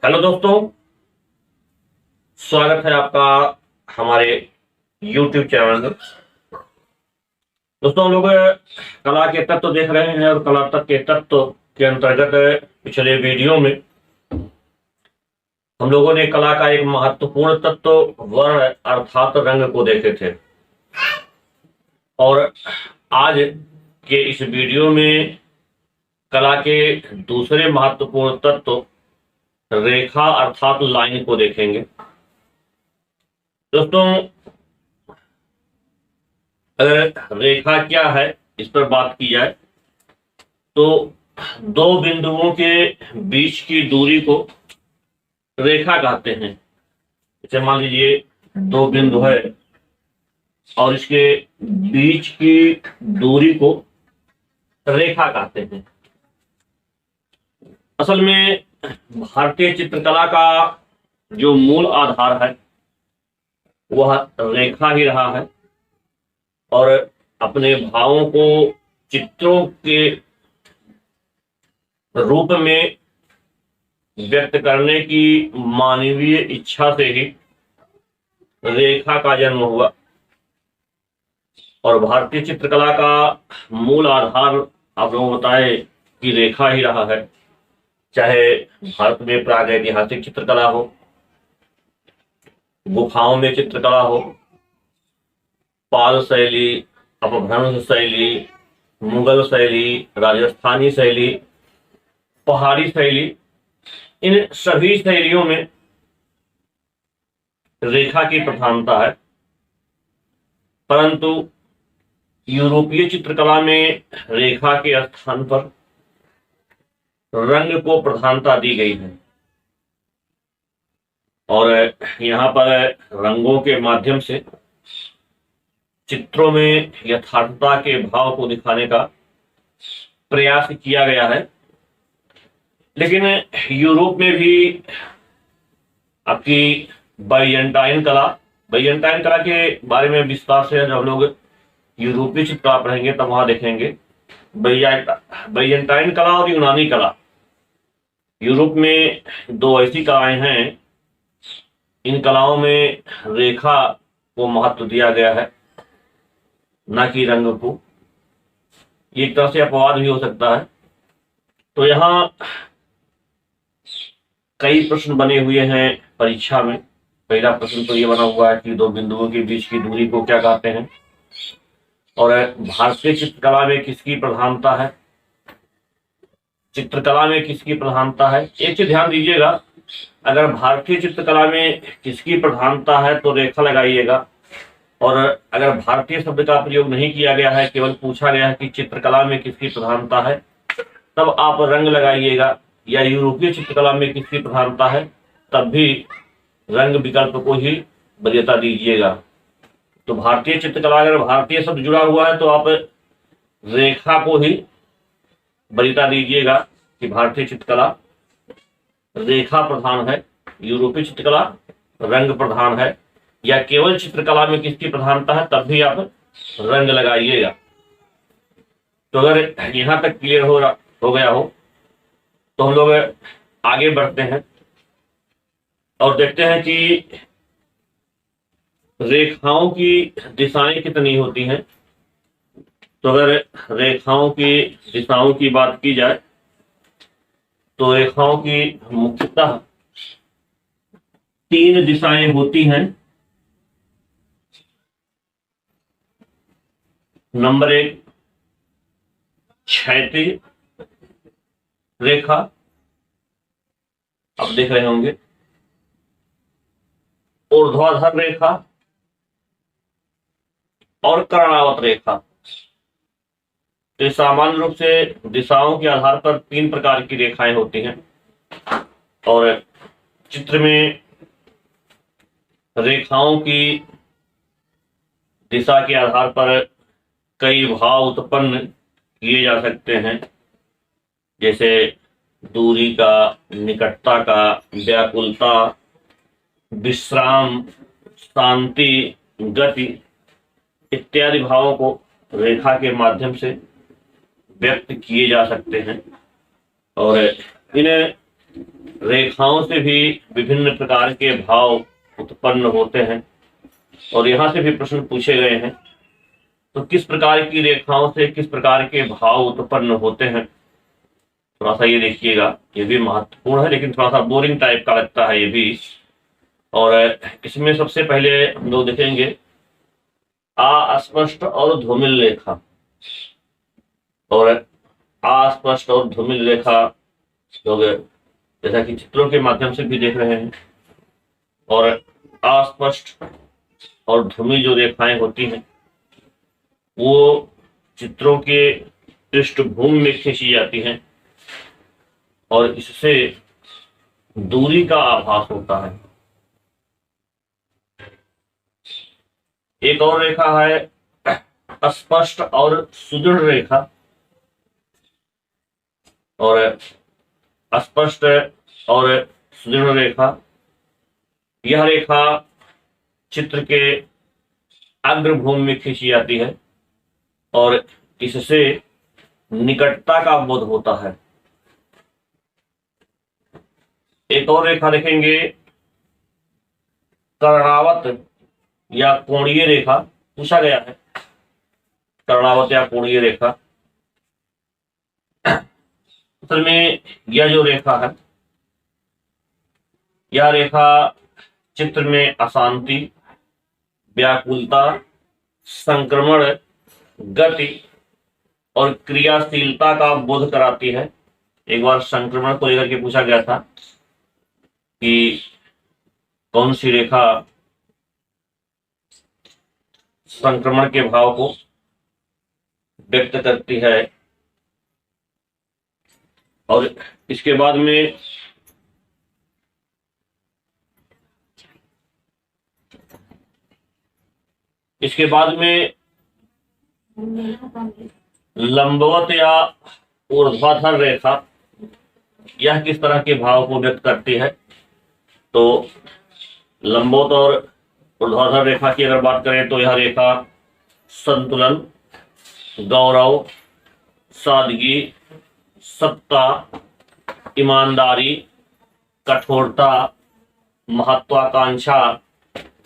Hello दोस्तों, स्वागत है आपका हमारे YouTube चैनल में। दोस्तों, हम लोग कला के तत्व देख रहे हैं और कला तत्व के तत्व के अंतर्गत पिछले वीडियो में हम लोगों ने कला का एक महत्वपूर्ण तत्व वर्ण अर्थात रंग को देखे थे और आज के इस वीडियो में कला के दूसरे महत्वपूर्ण तत्व रेखा अर्थात लाइन को देखेंगे। दोस्तों, अगर रेखा क्या है इस पर बात की जाए तो दो बिंदुओं के बीच की दूरी को रेखा कहते हैं। जैसे मान लीजिए दो बिंदु है और इसके बीच की दूरी को रेखा कहते हैं। असल में भारतीय चित्रकला का जो मूल आधार है वह रेखा ही रहा है और अपने भावों को चित्रों के रूप में व्यक्त करने की मानवीय इच्छा से ही रेखा का जन्म हुआ और भारतीय चित्रकला का मूल आधार आप लोगों को बताए कि रेखा ही रहा है। चाहे भारत में प्रागैतिहासिक चित्रकला हो, गुफाओं में चित्रकला हो, पाल शैली, अपभ्रंश शैली, मुगल शैली, राजस्थानी शैली, पहाड़ी शैली, इन सभी शैलियों में रेखा की प्रधानता है। परंतु यूरोपीय चित्रकला में रेखा के स्थान पर रंग को प्रधानता दी गई है और यहाँ पर रंगों के माध्यम से चित्रों में यथार्थता के भाव को दिखाने का प्रयास किया गया है। लेकिन यूरोप में भी आपकी बाइजेंटाइन कला के बारे में विस्तार से जब हम लोग यूरोपीय चित्रकला पढ़ेंगे तब वहां देखेंगे। बाइजेंटाइन कला और यूनानी कला, यूरोप में दो ऐसी कलाएं हैं। इन कलाओं में रेखा को महत्व दिया गया है, न कि रंग को। ये एक तरह से अपवाद भी हो सकता है। तो यहाँ कई प्रश्न बने हुए हैं परीक्षा में। पहला प्रश्न तो ये बना हुआ है कि दो बिंदुओं के बीच की दूरी को क्या कहते हैं और भारतीय चित्रकला में किसकी प्रधानता है, चित्रकला में किसकी प्रधानता है। एक चीज ध्यान दीजिएगा, अगर भारतीय चित्रकला में किसकी प्रधानता है तो रेखा लगाइएगा और अगर भारतीय शब्द का प्रयोग नहीं किया गया है, केवल पूछा गया है कि चित्रकला में किसकी प्रधानता है, तब आप रंग लगाइएगा। या यूरोपीय चित्रकला में किसकी प्रधानता है तब भी रंग विकल्प को ही वरीयता दीजिएगा। तो भारतीय चित्रकला, अगर भारतीय शब्द जुड़ा हुआ है तो आप रेखा को ही वरीयता दीजिएगा कि भारतीय चित्रकला रेखा प्रधान है, यूरोपीय चित्रकला रंग प्रधान है। या केवल चित्रकला में किसकी प्रधानता है तब भी आप रंग लगाइएगा। तो अगर यहां तक क्लियर हो गया हो तो हम लोग आगे बढ़ते हैं और देखते हैं कि रेखाओं की दिशाएं कितनी होती हैं। तो अगर रेखाओं की दिशाओं की बात की जाए तो रेखाओं की मुख्यतः तीन दिशाएं होती हैं। नंबर एक, क्षैतिज रेखा, आप देख रहे होंगे, ऊर्ध्वाधर रेखा और कर्णावत रेखा। तो सामान्य रूप से दिशाओं के आधार पर तीन प्रकार की रेखाएं होती हैं और चित्र में रेखाओं की दिशा के आधार पर कई भाव उत्पन्न किए जा सकते हैं, जैसे दूरी का, निकटता का, व्याकुलता, विश्राम, शांति, गति इत्यादि भावों को रेखा के माध्यम से व्यक्त किए जा सकते हैं। और इन रेखाओं से भी विभिन्न प्रकार के भाव उत्पन्न होते हैं और यहाँ से भी प्रश्न पूछे गए हैं। तो किस प्रकार की रेखाओं से किस प्रकार के भाव उत्पन्न होते हैं, थोड़ा सा ये देखिएगा। ये भी महत्वपूर्ण है लेकिन थोड़ा सा बोरिंग टाइप का लगता है ये भी। और इसमें सबसे पहले हम लोग देखेंगे अस्पष्ट और धूमिल रेखा। और अस्पष्ट और धूमिल रेखा लोग जैसा कि चित्रों के माध्यम से भी देख रहे हैं। और अस्पष्ट और धूमिल जो रेखाएं होती हैं वो चित्रों के पृष्ठभूमि में खींची जाती हैं और इससे दूरी का आभास होता है। एक और रेखा है स्पष्ट और सुदृढ़ रेखा। और स्पष्ट और सुदृढ़ रेखा, यह रेखा चित्र के अग्रभूमि में खींची जाती है और इससे निकटता का बोध होता है। एक और रेखा देखेंगे कर्णावत या कोणीय रेखा, पूछा गया है कर्णावत या कोणीय रेखा। असल में यह जो रेखा है, यह रेखा चित्र में अशांति, व्याकुलता, संक्रमण, गति और क्रियाशीलता का बोध कराती है। एक बार संक्रमण को लेकर के पूछा गया था कि कौन सी रेखा संक्रमण के भाव को व्यक्त करती है। और इसके बाद में लंबवत या ऊर्ध्वाधर रेखा, यह किस तरह के भाव को व्यक्त करती है। तो लंबवत और ऊर्ध्वाधर रेखा की अगर बात करें तो यह रेखा संतुलन, गौरव, सादगी, सत्ता, ईमानदारी, कठोरता, महत्वाकांक्षा,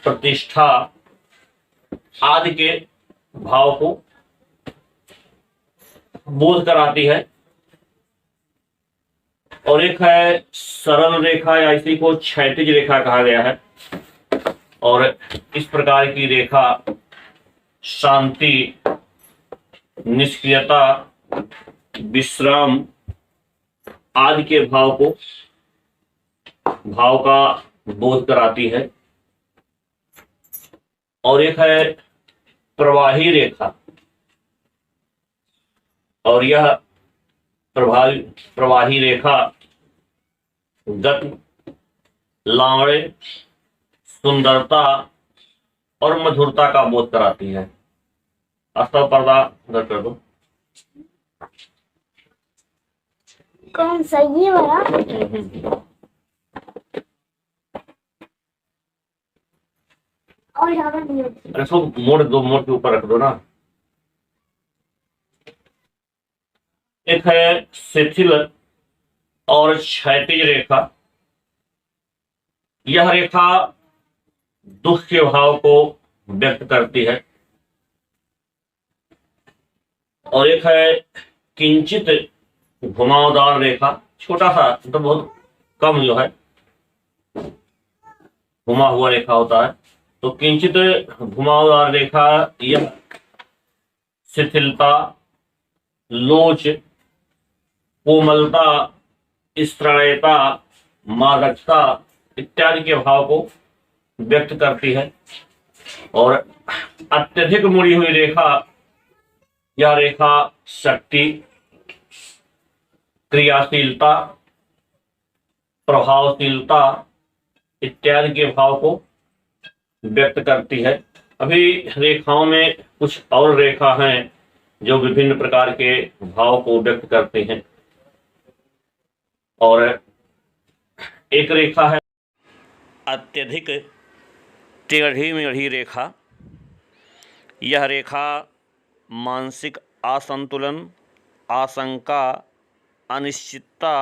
प्रतिष्ठा आदि के भाव को बोध कराती है। और एक है सरल रेखा या इसी को क्षैतिज रेखा कहा गया है। और इस प्रकार की रेखा शांति, निष्क्रियता, विश्राम आदि के भाव का बोध कराती है। और एक है प्रवाही रेखा, और यह प्रवाही रेखा गति, लावण्य, सुंदरता और मधुरता का बोध कराती है। आस्था पर्दा उधर कर दो। कौन सा ये वाला? और अरे सो मोड़ दो, मोड़ के ऊपर रख दो ना। एक है शिथिल और क्षैतिज रेखा। यह रेखा दुख के भाव को व्यक्त करती है। और एक है किंचित घुमावदार रेखा, छोटा सा, तो बहुत कम जो है घुमा हुआ रेखा होता है। तो किंचित घुमावदार रेखा यह शिथिलता, लोच, कोमलता, स्त्रैणता, मादकता इत्यादि के भाव को व्यक्त करती है। और अत्यधिक मुड़ी हुई रेखा, यह रेखा शक्ति, क्रियाशीलता, प्रभावशीलता इत्यादि के भाव को व्यक्त करती है। अभी रेखाओं में कुछ और रेखा हैं जो विभिन्न प्रकार के भाव को व्यक्त करते हैं। और एक रेखा है अत्यधिक टेढ़ी मेढ़ी रेखा। यह रेखा मानसिक असंतुलन, आशंका, अनिश्चितता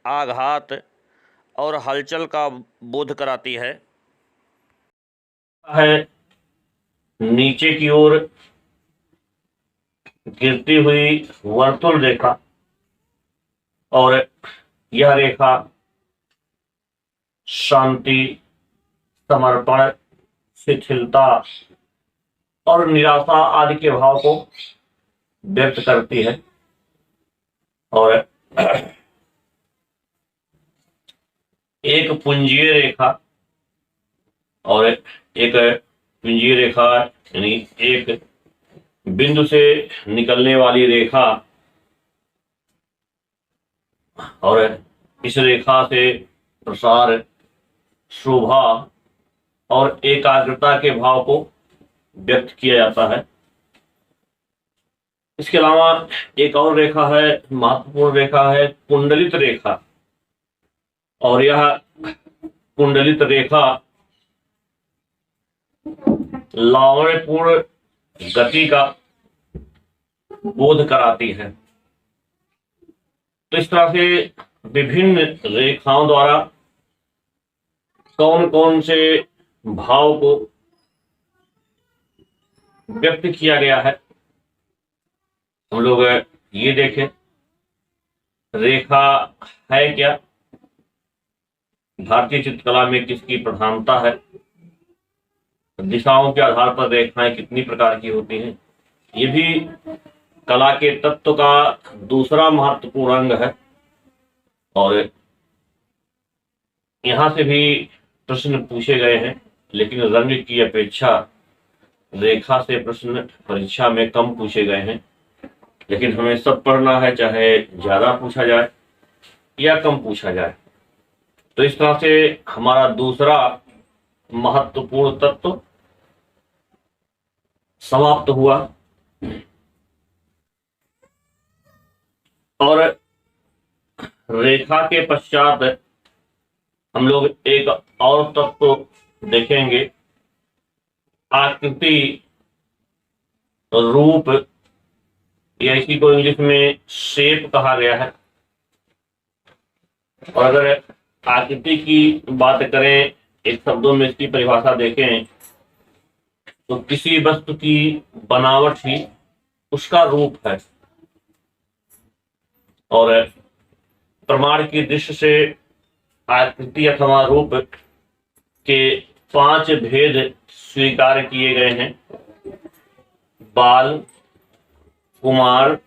आघात और हलचल का बोध कराती है नीचे की ओर गिरती हुई वर्तुल रेखा, और यह रेखा शांति, समर्पण, शिथिलता और निराशा आदि के भाव को व्यक्त करती है। और एक पुंजीय रेखा, और एक पुंजीय रेखा यानी एक बिंदु से निकलने वाली रेखा, और इस रेखा से प्रसार, शोभा और एकाग्रता के भाव को व्यक्त किया जाता है। इसके अलावा एक और रेखा है, महत्वपूर्ण रेखा है कुंडलित रेखा, और यह कुंडलित रेखा लावण्यपूर्ण गति का बोध कराती है। तो इस तरह से विभिन्न रेखाओं द्वारा कौन कौन से भाव को व्यक्त किया गया है, हम लोग ये देखें। रेखा है क्या, भारतीय चित्रकला में किसकी प्रधानता है, दिशाओं के आधार पर रेखाएं कितनी प्रकार की होती हैं, ये भी कला के तत्व का दूसरा महत्वपूर्ण अंग है। और यहां से भी प्रश्न पूछे गए हैं, लेकिन रंग की अपेक्षा रेखा से प्रश्न परीक्षा में कम पूछे गए हैं। लेकिन हमें सब पढ़ना है, चाहे ज्यादा पूछा जाए या कम पूछा जाए। तो इस तरह से हमारा दूसरा महत्वपूर्ण तत्व समाप्त हुआ। और रेखा के पश्चात हम लोग एक और तत्व देखेंगे, आकृति, रूप, या इसी को इंग्लिश में शेप कहा गया है। और अगर आकृति की बात करें, एक शब्दों में इसकी परिभाषा देखें, तो किसी वस्तु की बनावट ही उसका रूप है। और प्रमाण की दृष्टि से आकृति अथवा रूप के 5 भेद स्वीकार किए गए हैं: बाल, कुमार,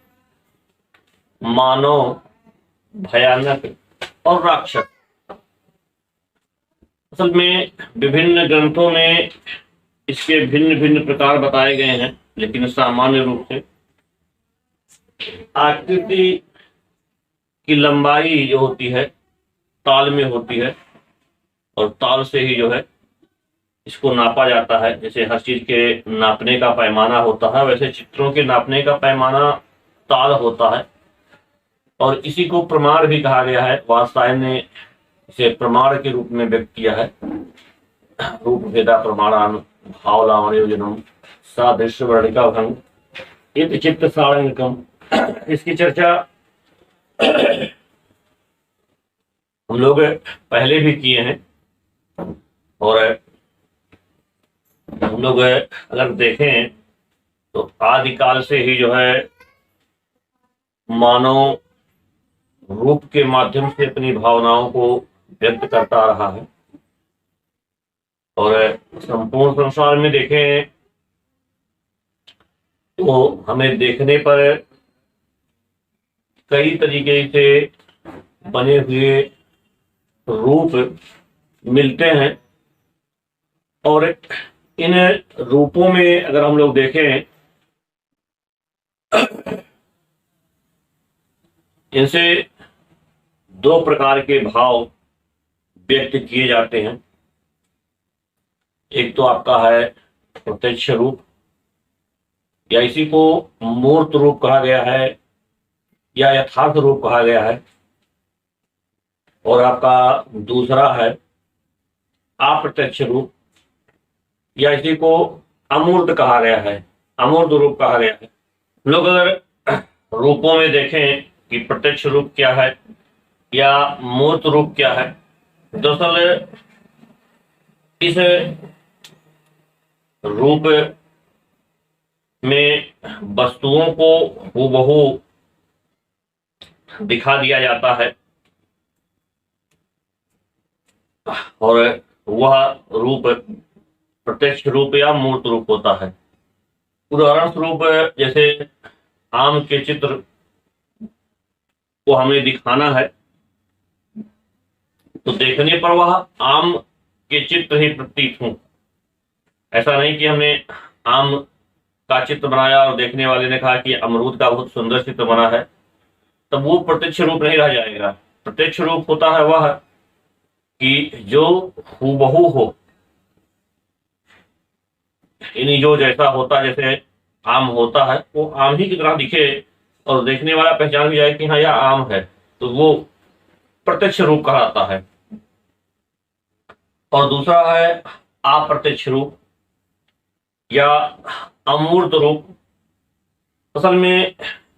मानव, भयानक और राक्षस। असल में विभिन्न ग्रंथों में इसके भिन्न भिन्न प्रकार बताए गए हैं, लेकिन सामान्य रूप से आकृति की लंबाई जो होती है ताल में होती है, और ताल से ही जो है इसको नापा जाता है। जैसे हर चीज के नापने का पैमाना होता है, वैसे चित्रों के नापने का पैमाना ताल होता है। और इसी को प्रमाण भी कहा गया है। वात्स्यायन ने इसे प्रमाण के रूप में व्यक्त किया है। रूप भेदा प्रमाणान भाव लावण्योजनम सादृश्य वर्णिका भंग इत चित्त सारंगकम। इसकी चर्चा हम लोग पहले भी किए हैं। और हम लोग अगर देखें तो आदिकाल से ही जो है मानव रूप के माध्यम से अपनी भावनाओं को व्यक्त करता रहा है। और संपूर्ण संसार में देखें तो हमें देखने पर कई तरीके से बने हुए रूप मिलते हैं। और इन रूपों में अगर हम लोग देखें, इनसे 2 प्रकार के भाव व्यक्त किए जाते हैं। एक तो आपका है प्रत्यक्ष रूप, या इसी को मूर्त रूप कहा गया है या यथार्थ रूप कहा गया है। और आपका दूसरा है अप्रत्यक्ष रूप, या इसी को अमूर्त कहा गया है, अमूर्त रूप कहा गया है। लोग अगर रूपों में देखें कि प्रत्यक्ष रूप क्या है या मूर्त रूप क्या है? दरअसल इस रूप में वस्तुओं को हूबहू दिखा दिया जाता है और वह रूप प्रत्यक्ष रूप या मूर्त रूप होता है। उदाहरण स्वरूप जैसे आम के चित्र को हमें दिखाना है तो देखने पर वह आम के चित्र ही प्रतीत हों। ऐसा नहीं कि हमने आम का चित्र बनाया और देखने वाले ने कहा कि अमरूद का बहुत सुंदर चित्र बना है, तब वो प्रत्यक्ष रूप नहीं रह जाएगा। प्रत्यक्ष रूप होता है वह कि जो हूबहू हो, यानी जो जैसा होता, जैसे आम होता है वो आम ही की तरह दिखे और देखने वाला पहचान भी जाए कि हाँ यह आम है, तो वो प्रत्यक्ष रूप कहलाता है। और दूसरा है अप्रत्यक्ष रूप या अमूर्त रूप। असल में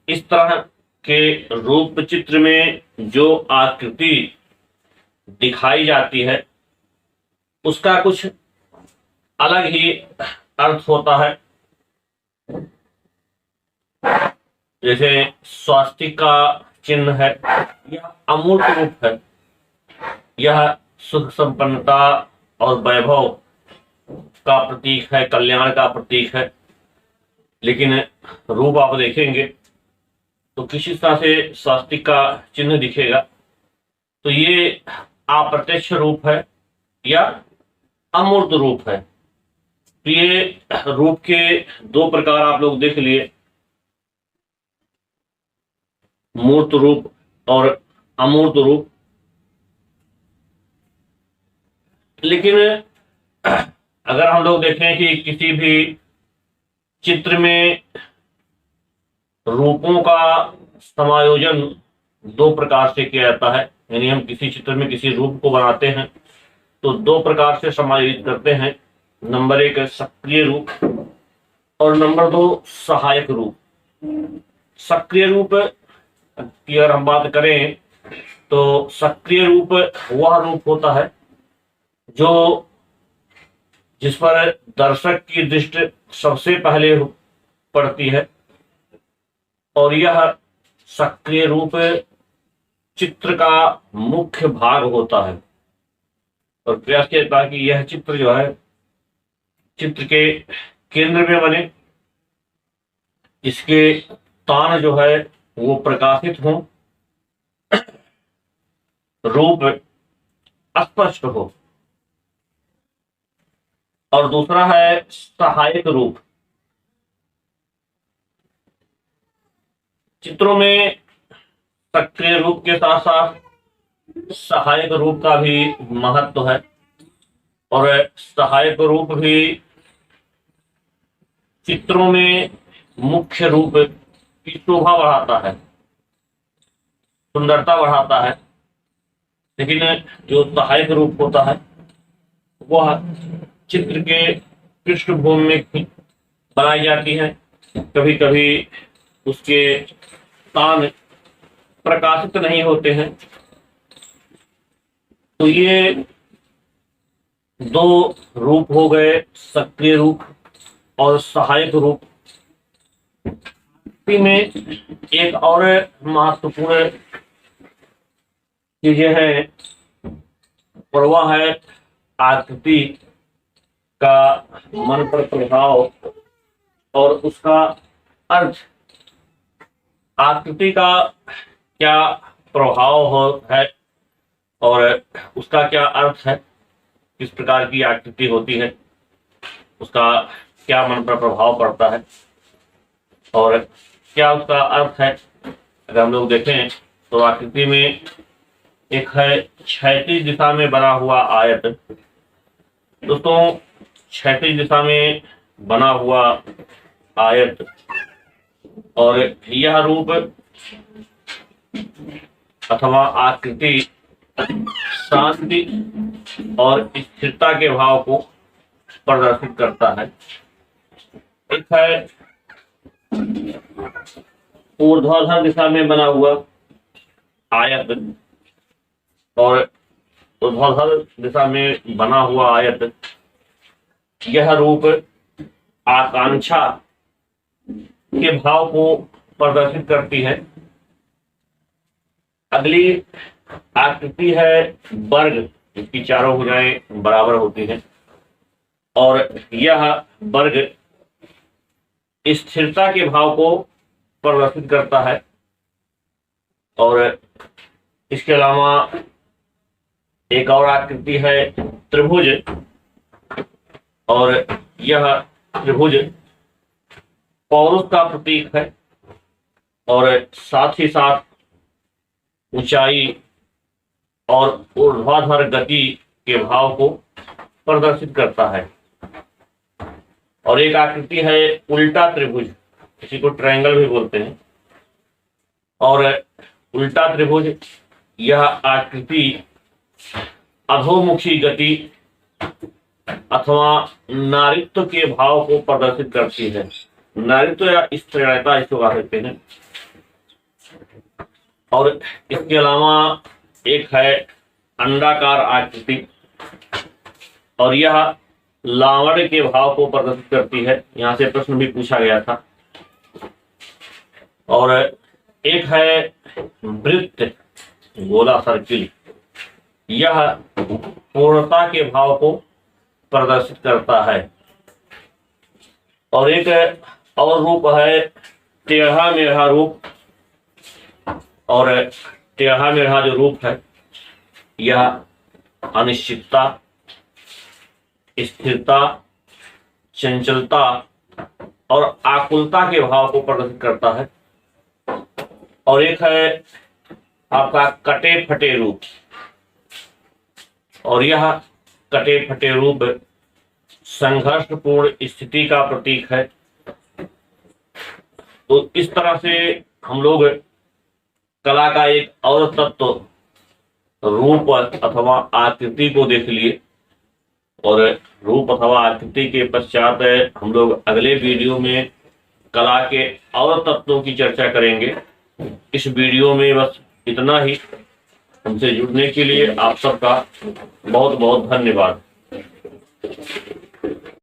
इस तरह के रूप चित्र में जो आकृति दिखाई जाती है उसका कुछ अलग ही अर्थ होता है। जैसे स्वास्तिक का चिन्ह है, यह अमूर्त रूप है। यह सुख संपन्नता और वैभव का प्रतीक है, कल्याण का प्रतीक है। लेकिन रूप आप देखेंगे तो किसी तरह से स्वास्तिक का चिन्ह दिखेगा, तो ये अप्रत्यक्ष रूप है या अमूर्त रूप है। तो ये रूप के दो प्रकार आप लोग देख लिए, मूर्त रूप और अमूर्त रूप। लेकिन अगर हम लोग देखें कि किसी भी चित्र में रूपों का समायोजन दो प्रकार से किया जाता है, यानी हम किसी चित्र में किसी रूप को बनाते हैं तो दो प्रकार से समायोजित करते हैं। नंबर एक सक्रिय रूप और नंबर दो सहायक रूप। सक्रिय रूप की अगर हम बात करें तो सक्रिय रूप वह रूप होता है जो जिस पर दर्शक की दृष्टि सबसे पहले पड़ती है, और यह सक्रिय रूप चित्र का मुख्य भाग होता है। और प्रयास किया जाता है कि यह चित्र जो है चित्र के केंद्र में बने, इसके तान जो है वो प्रकाशित हो, रूप स्पष्ट हो। और दूसरा है सहायक रूप। चित्रों में सक्रिय रूप के साथ साथ सहायक रूप का भी महत्व है, और सहायक रूप भी चित्रों में मुख्य रूप की शोभा बढ़ाता है, सुंदरता बढ़ाता है। लेकिन जो सहायक रूप होता है वह चित्र के पृष्ठभूमि में बनाई जाती है। कभी कभी उसके तान प्रकाशित नहीं होते हैं। तो ये दो रूप हो गए, सक्रिय रूप और सहायक रूप। में एक और महत्वपूर्ण चीजें हैं, और वह है आकृति का मन पर प्रभाव और उसका अर्थ। आकृति का क्या प्रभाव है और उसका क्या अर्थ है, किस प्रकार की आकृति होती है, उसका क्या मन पर प्रभाव पड़ता है और क्या उसका अर्थ है। अगर हम लोग देखें तो आकृति में एक है क्षैतिज दिशा में बना हुआ आयत। दोस्तों, क्षैतिज दिशा में बना हुआ आयत और यह रूप अथवा आकृति शांति और स्थिरता के भाव को प्रदर्शित करता है। एक है ऊर्ध्वाधर दिशा में बना हुआ आयत, और ऊर्ध्वाधर दिशा में बना हुआ आयत, यह रूप आकांक्षा के भाव को प्रदर्शित करती है। अगली आकृति है वर्ग, इसकी चारों भुजाएं बराबर होती हैं और यह वर्ग स्थिरता के भाव को प्रदर्शित करता है। और इसके अलावा एक और आकृति है त्रिभुज, और यह त्रिभुज पौरुष का प्रतीक है और साथ ही साथ ऊंचाई और ऊर्ध्वाधर गति के भाव को प्रदर्शित करता है। और एक आकृति है उल्टा त्रिभुज, इसी को ट्रायंगल भी बोलते हैं। और उल्टा त्रिभुज, यह आकृति अधोमुखी गति अथवा नारीत्व के भाव को प्रदर्शित करती है। नारीत्व या स्त्रीणता इसको कह सकते हैं। और इसके अलावा एक है अंडाकार आकृति, और यह लावण्य के भाव को प्रदर्शित करती है। यहाँ से प्रश्न भी पूछा गया था। और एक है वृत्त, गोला सर्किल, यह पूर्णता के भाव को प्रदर्शित करता है। और एक और रूप है टेढ़ा मेढ़ा रूप, और टेढ़ा मेढ़ा जो रूप है यह अनिश्चितता, स्थिरता, चंचलता और आकुलता के भाव को प्रदर्शित करता है। और एक है आपका कटे फटे रूप, और यह कटे फटे रूप संघर्षपूर्ण स्थिति का प्रतीक है। तो इस तरह से हम लोग कला का एक और तत्व रूप अथवा आकृति को देख लिए। और रूप अथवा आकृति के पश्चात हम लोग अगले वीडियो में कला के और तत्वों की चर्चा करेंगे। इस वीडियो में बस इतना ही। हमसे जुड़ने के लिए आप सबका बहुत बहुत धन्यवाद।